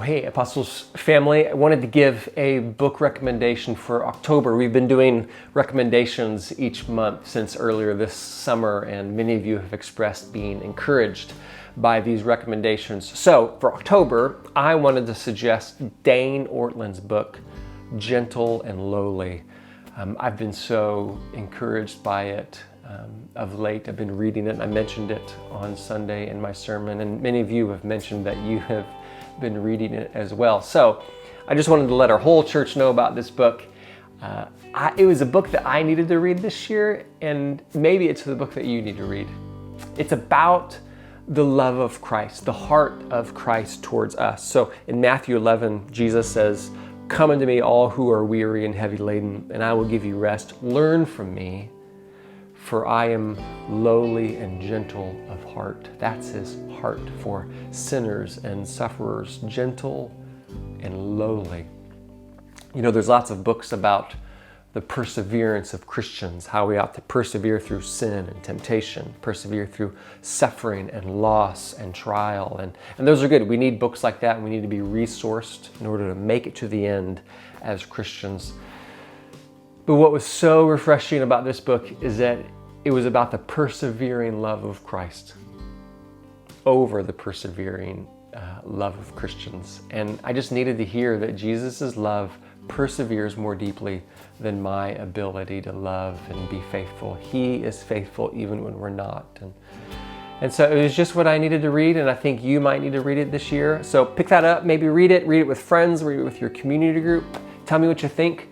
Hey, Apostles family, I wanted to give a book recommendation for October. We've been doing recommendations each month since earlier this summer, and many of you have expressed being encouraged by these recommendations. So for October, I wanted to suggest Dane Ortlund's book, Gentle and Lowly. I've been so encouraged by it of late. I've been reading it. I mentioned it on Sunday in my sermon, and many of you have mentioned that you have been reading it as well. So I just wanted to let our whole church know about this book. It was a book that I needed to read this year, and maybe it's the book that you need to read. It's about the love of Christ, the heart of Christ towards us. So in Matthew 11, Jesus says, "Come unto me, all who are weary and heavy laden, and I will give you rest. Learn from me, for I am lowly and gentle of heart." That's his heart for sinners and sufferers, gentle and lowly. You know, there's lots of books about the perseverance of Christians, how we ought to persevere through sin and temptation, persevere through suffering and loss and trial. And those are good. We need books like that, and we need to be resourced in order to make it to the end as Christians. But what was so refreshing about this book is that it was about the persevering love of Christ over the persevering love of Christians. And I just needed to hear that Jesus' love perseveres more deeply than my ability to love and be faithful. He is faithful even when we're not. And so it was just what I needed to read, and I think you might need to read it this year. So pick that up, maybe read it with friends, read it with your community group. Tell me what you think.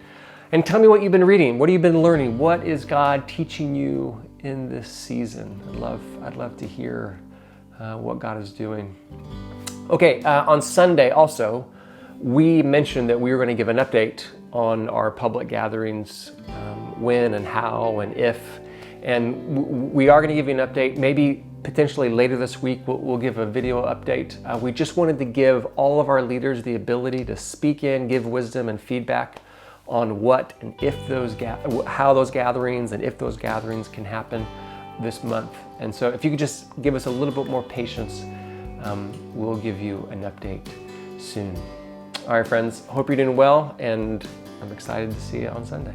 And tell me what you've been reading. What have you been learning? What is God teaching you in this season? I'd love to hear what God is doing. Okay, on Sunday also, we mentioned that we were going to give an update on our public gatherings, when and how and if. And we are going to give you an update. Maybe potentially later this week, we'll give a video update. We just wanted to give all of our leaders the ability to speak in, give wisdom and feedback on what and if how those gatherings and if those gatherings can happen this month. And so if you could just give us a little bit more patience, we'll give you an update soon. All right, friends, hope you're doing well, and I'm excited to see you on Sunday.